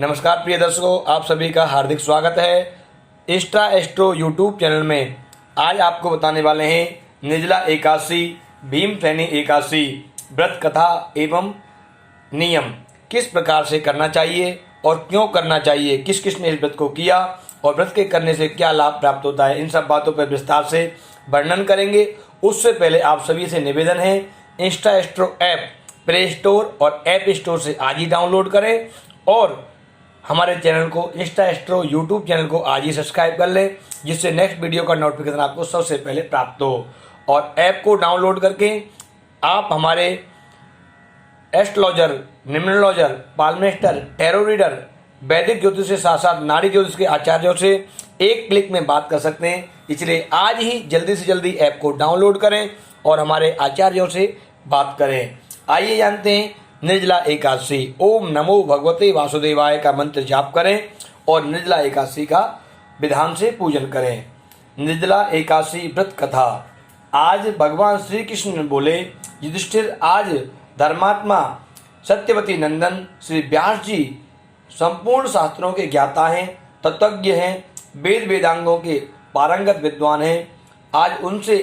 नमस्कार प्रिय दर्शकों, आप सभी का हार्दिक स्वागत है इंस्टा एस्ट्रो यूट्यूब चैनल में। आज आपको बताने वाले हैं निर्जला एकादशी, भीमसेनी एकादशी व्रत कथा एवं नियम किस प्रकार से करना चाहिए और क्यों करना चाहिए, किस किस ने इस व्रत को किया और व्रत के करने से क्या लाभ प्राप्त होता है, इन सब बातों पर विस्तार से वर्णन करेंगे। उससे पहले आप सभी से निवेदन है, Insta astro app play store और ऐप स्टोर से आज ही डाउनलोड करें और हमारे चैनल को इंस्टा एस्ट्रो यूट्यूब चैनल को आज ही सब्सक्राइब कर लें, जिससे नेक्स्ट वीडियो का नोटिफिकेशन आपको सबसे पहले प्राप्त हो। और ऐप को डाउनलोड करके आप हमारे एस्ट्रोलॉजर, न्यूमरोलॉजर, पालमेस्टर, टैरो रीडर, वैदिक ज्योतिष के साथ साथ नाड़ी ज्योतिष के आचार्यों से एक क्लिक में बात कर सकते हैं। इसलिए आज ही जल्दी से जल्दी ऐप को डाउनलोड करें और हमारे आचार्यों से बात करें। आइए जानते हैं निर्जला एकादशी। ओम नमो भगवते वासुदेवाय का मंत्र जाप करें और निर्जला एकादशी का विधान से पूजन करें। निर्जला एकादशी व्रत कथा। आज भगवान श्री कृष्ण बोले, युधिष्ठिर, आज धर्मात्मा सत्यवती नंदन श्री व्यास जी संपूर्ण शास्त्रों के ज्ञाता हैं, तत्वज्ञ हैं, वेद वेदांगों के पारंगत विद्वान हैं। आज उनसे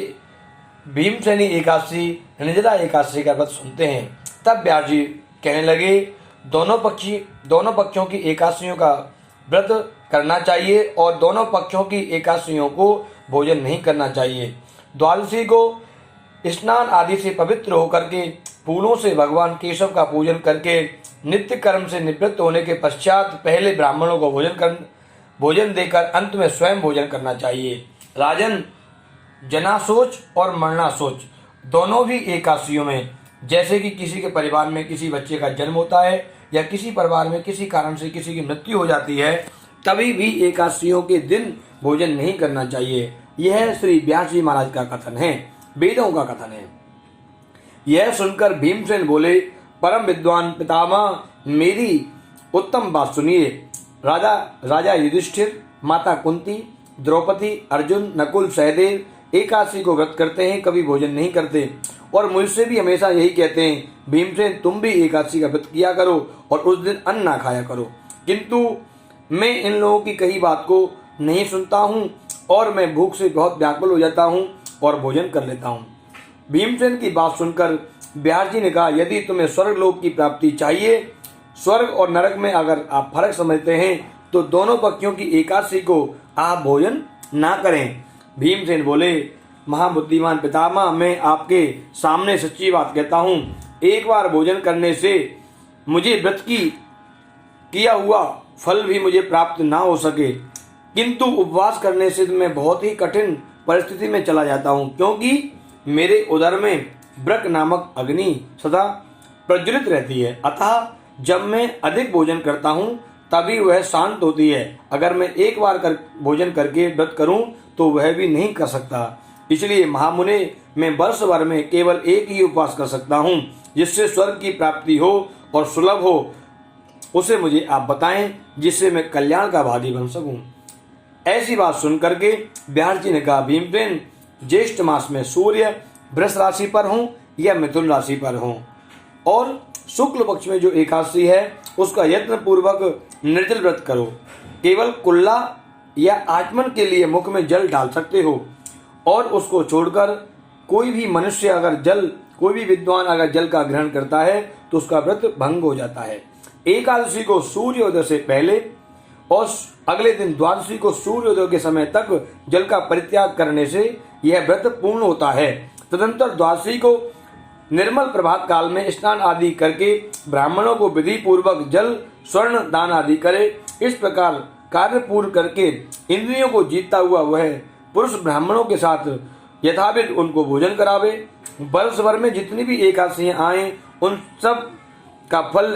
भीमसेनी एकादशी, निर्जला एकादशी का व्रत सुनते हैं। तब व्यास जी कहने लगे, दोनों पक्षों की एकादशियों का व्रत करना चाहिए और दोनों पक्षों की एकादशियों को भोजन नहीं करना चाहिए। द्वादशी को स्नान आदि से पवित्र होकर के फूलों से भगवान केशव का पूजन करके नित्य कर्म से निवृत्त होने के पश्चात पहले ब्राह्मणों को भोजन देकर अंत में स्वयं भोजन करना चाहिए। राजन, जनाशोच और मरणाशोच दोनों भी एकादशियों में, जैसे कि किसी के परिवार में किसी बच्चे का जन्म होता है या किसी परिवार में किसी कारण से किसी की मृत्यु हो जाती है, तभी भी एकादशियों के दिन भोजन नहीं करना चाहिए। यह श्री व्यास जी महाराज का कथन है, वेदों का कथन है। यह सुनकर भीमसेन बोले, परम विद्वान पितामह, मेरी उत्तम बात सुनिए। राजा युधिष्ठिर, माता कुंती, द्रौपदी, अर्जुन, नकुल, सहदेव एकादशी को व्रत करते हैं, कभी भोजन नहीं करते और मुझसे भी हमेशा यही कहते हैं, भीमसेन तुम भी एकादशी का व्रत किया करो और उस दिन अन्न ना खाया करो। किंतु मैं इन लोगों की कही बात को नहीं सुनता हूँ और मैं भूख से बहुत व्याकुल हो जाता हूँ और भोजन कर लेता हूँ। भीमसेन की बात सुनकर व्यास जी ने कहा, यदि तुम्हें स्वर्ग लोक की प्राप्ति चाहिए, स्वर्ग और नरक में अगर आप फर्क समझते हैं, तो दोनों पक्षों की एकादशी को आप भोजन ना करें। भीमसेन बोले, महाबुद्धिमान पितामह, मैं आपके सामने सच्ची बात कहता हूँ, एक बार भोजन करने से मुझे व्रत की किया हुआ फल भी मुझे प्राप्त ना हो सके, किंतु उपवास करने से मैं बहुत ही कठिन परिस्थिति में चला जाता हूँ, क्योंकि मेरे उदर में ब्रक नामक अग्नि सदा प्रज्वलित रहती है। अतः जब मैं अधिक भोजन करता हूँ तभी वह शांत होती है। अगर मैं एक बार भोजन करके व्रत करूं तो वह भी नहीं कर सकता। इसलिए महामुने, मैं वर्ष भर में केवल एक ही उपवास कर सकता हूं, जिससे स्वर्ग की प्राप्ति हो और सुलभ हो। उसे मुझे आप बताएं, जिससे मैं कल्याण का भागी बन सकूं। ऐसी बात सुन करके व्यास जी ने कहा, भीमसेन, ज्येष्ठ मास में सूर्य वृष राशि पर हों या मिथुन राशि पर हों और शुक्ल पक्ष में जो एकादशी है उसका यत्न पूर्वक निर्जल व्रत करो। केवल कुल्ला या आचमन के लिए मुख में जल डाल सकते हो और उसको छोड़कर कोई भी विद्वान अगर जल का ग्रहण करता है तो उसका व्रत भंग हो जाता है। एकादशी को सूर्योदय से पहले और अगले दिन द्वादशी को सूर्योदय के समय तक जल का परित्याग करने से यह व्रत पूर्ण होता है। तदंतर द्वादशी को निर्मल प्रभात काल में स्नान आदि करके ब्राह्मणों को विधि पूर्वक जल, स्वर्ण दान आदि करे। इस प्रकार कार्य पूर्ण करके इंद्रियों को जीतता हुआ वह पुरुष ब्राह्मणों के साथ यथाविध उनको भोजन करावे। वर्ष भर में जितनी भी एकादशियां आए उन सब का फल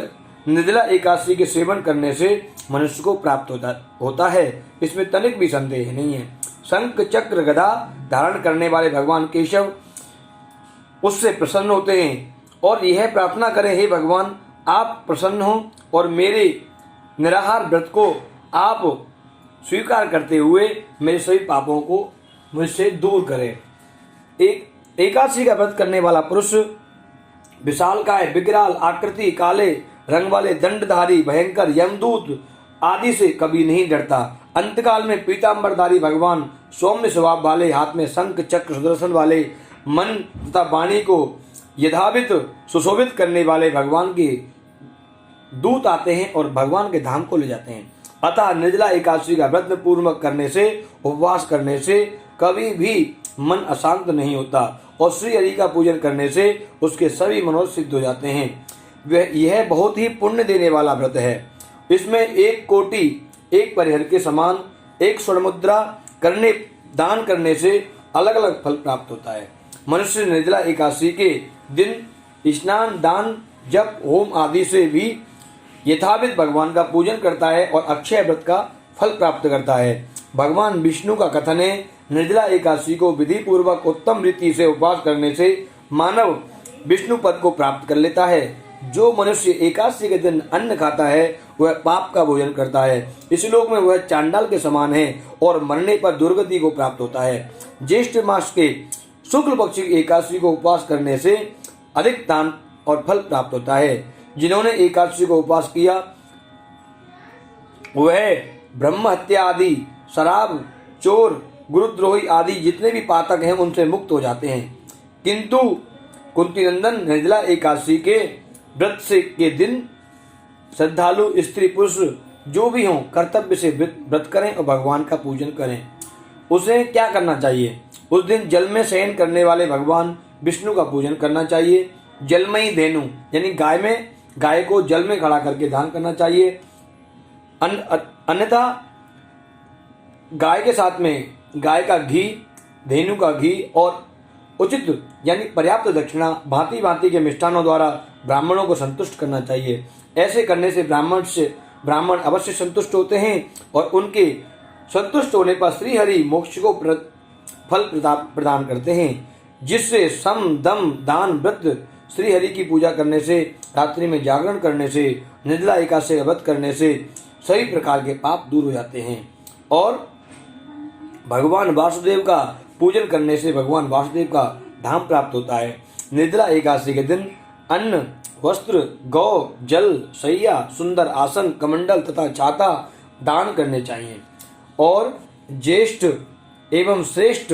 निर्जला एकादशी के सेवन करने से मनुष्य को प्राप्त होता है। इसमें तनिक भी संदेह नहीं है। शंख चक्र गदा धारण करने वाले भगवान केशव उससे प्रसन्न होते हैं और यह प्रार्थना करें, हे भगवान, आप प्रसन्न हो और मेरे निराहार व्रत को आप स्वीकार करते हुए मेरे सभी पापों को मुझसे दूर करें। एकादशी का व्रत करने वाला पुरुष विशालकाय, विकराल आकृति, काले रंग वाले दंडधारी भयंकर यमदूत आदि से कभी नहीं डरता। अंतकाल में पीताम्बरधारी भगवान सौम्य स्वभाव वाले, हाथ में शंख चक्र सुदर्शन वाले, मन तथा वाणी को यथावित सुशोभित करने वाले भगवान के दूत आते हैं और भगवान के धाम को ले जाते हैं। अतः निर्जला एकादशी का व्रत पूर्वक करने से, उपवास करने से कभी भी मन अशांत नहीं होता और श्री हरि का पूजन करने से उसके सभी मनोरथ सिद्ध हो जाते हैं। यह बहुत ही पुण्य देने वाला व्रत है। इसमें एक कोटि एक परिहर के समान एक स्वर्ण मुद्रा करने दान करने से अलग अलग फल प्राप्त होता है। मनुष्य निर्जला एकादशी के दिन स्नान, दान, जप, होम आदि से भी यथाविध भगवान का पूजन करता है और अक्षय व्रत का फल प्राप्त करता है। भगवान विष्णु का कथन है, निर्जला एकादशी को विधि पूर्वक उत्तम रीति से उपवास करने से मानव विष्णु पद को प्राप्त कर लेता है। जो मनुष्य एकादशी के दिन अन्न खाता है वह पाप का भोजन करता है। इस लोक में वह चांडाल के समान है और मरने पर दुर्गति को प्राप्त होता है। ज्येष्ठ मास के शुक्ल पक्ष की एकादशी को उपवास करने से अधिक दान और फल प्राप्त होता है। जिन्होंने एकादशी को उपवास किया वह ब्रह्म हत्या आदि, शराब, चोर, गुरुद्रोही आदि जितने भी पातक हैं उनसे मुक्त हो जाते हैं। किंतु कुंती नंदन निर्जला एकादशी के व्रत से के दिन श्रद्धालु स्त्री पुरुष जो भी हों कर्तव्य से व्रत करें और भगवान का पूजन करें। उसे क्या करना चाहिए? उस दिन जल में शयन करने वाले भगवान विष्णु का पूजन करना चाहिए। जलमयी धेनु यानी गाय को जल में खड़ा करके दान करना चाहिए। अन्यथा गाय के साथ में गाय का घी, धेनु का घी और उचित यानी पर्याप्त दक्षिणा भांति भांति के मिष्ठानों द्वारा ब्राह्मणों को संतुष्ट करना चाहिए। ऐसे करने से ब्राह्मण अवश्य संतुष्ट होते हैं और उनके संतुष्ट होने पर श्री हरि मोक्ष को फल प्रदान करते हैं। जिससे सम, दम, दान, व्रत, श्री हरि की पूजा करने से, रात्रि में जागरण करने से, निर्जला एकादशी का व्रत करने से सभी प्रकार के पाप दूर हो जाते हैं और भगवान वासुदेव का पूजन करने से भगवान वासुदेव का धाम प्राप्त होता है। निर्जला एकादशी के दिन अन्न, वस्त्र, गौ, जल, शैया, सुंदर आसन, कमंडल तथा छाता दान करने चाहिए और ज्येष्ठ एवं श्रेष्ठ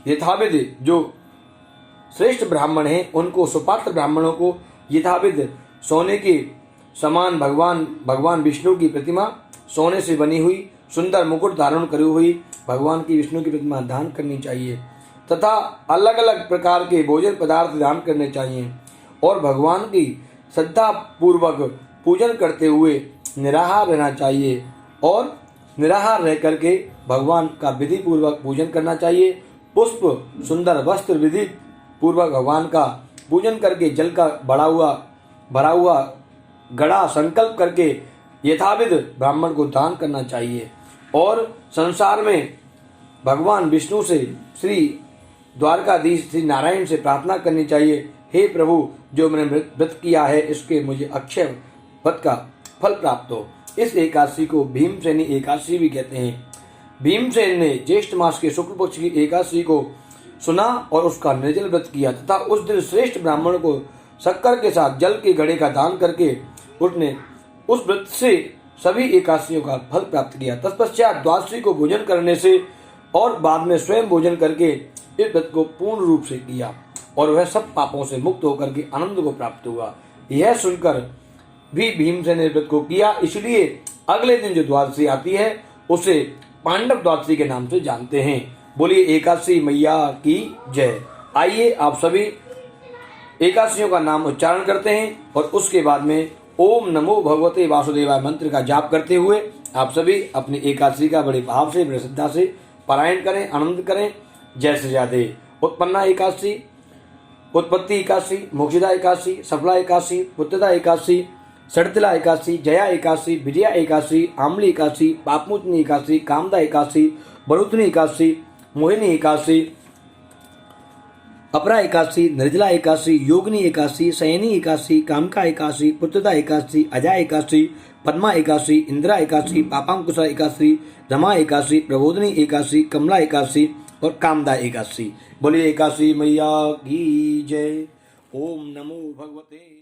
यथाविध जो श्रेष्ठ ब्राह्मण हैं उनको सुपात्र ब्राह्मणों को यथाविध सोने के समान भगवान विष्णु की प्रतिमा, सोने से बनी हुई सुंदर मुकुट धारण करी हुई भगवान की विष्णु की प्रतिमा दान करनी चाहिए तथा अलग अलग प्रकार के भोजन पदार्थ दान करने चाहिए और भगवान की श्रद्धा पूर्वक पूजन करते हुए निराहार रहना चाहिए और निराहार रह करके भगवान का विधि पूर्वक पूजन करना चाहिए। पुष्प, सुंदर वस्त्र विधि पूर्वक भगवान का पूजन करके जल का भरा हुआ घड़ा संकल्प करके यथाविध ब्राह्मण को दान करना चाहिए और संसार में भगवान विष्णु से, श्री द्वारकाधीश श्री नारायण से प्रार्थना करनी चाहिए, हे प्रभु जो मैंने व्रत किया है इसके मुझे अक्षय व्रत का फल प्राप्त हो। इस एकादशी को भीमसेनी एकादशी भी कहते हैं। भीमसेन ने ज्येष्ठ मास के शुक्ल पक्ष की एकादशी को सुना और उसका निर्जल व्रत किया तथा उस दिन श्रेष्ठ ब्राह्मण को शक्कर के साथ जल के घड़े का दान करके उसने उस व्रत से सभी एकादशियों का फल प्राप्त किया। तत्पश्चात द्वादशी को भोजन करने से और बाद में स्वयं भोजन करके इस व्रत को पूर्ण रूप से किया और वह सब पापों से मुक्त होकर के आनंद को प्राप्त हुआ। यह सुनकर भी भीमसेन ने व्रत को किया, इसलिए अगले दिन जो द्वादशी आती है उसे पांडव द्वादशी के नाम से जानते हैं। बोलिए एकादशी मैया की जय। आइए आप सभी एकादशियों का नाम उच्चारण करते हैं और उसके बाद में ओम नमो भगवते वासुदेवाय मंत्र का जाप करते हुए आप सभी अपनी एकादशी का बड़े भाव से, बड़े श्रद्धा से पारायण करें, आनंद करें। जय श्री राधे। उत्पन्ना एकादशी, उत्पत्ति एकादशी, मोक्षदा एकादशी, सफला एकादशी, पुत्रदा एकादशी, सड़तिला एकादशी, जया एकादशी, विजया एकादशी, आमली एकादशी, पापमोचनी एकादशी, कामदा एकादशी, बरुतनी एकादशी, मोहिनी एकादशी, अपरा एकादशी, निर्जला एकादशी, योगिनी एकादशी, शयनी एकादशी, कामका एकादशी, पुत्रदा एकादशी, अजय एकादशी, पद्मा एकादशी, इंदिरा एकादशी, पापांकुशा एकादशी, रमा एकादशी, प्रबोधिनी एकादशी, कमला एकादशी और कामदा एकादशी। बोलिए एकादशी मैया की जय। ओम नमो भगवते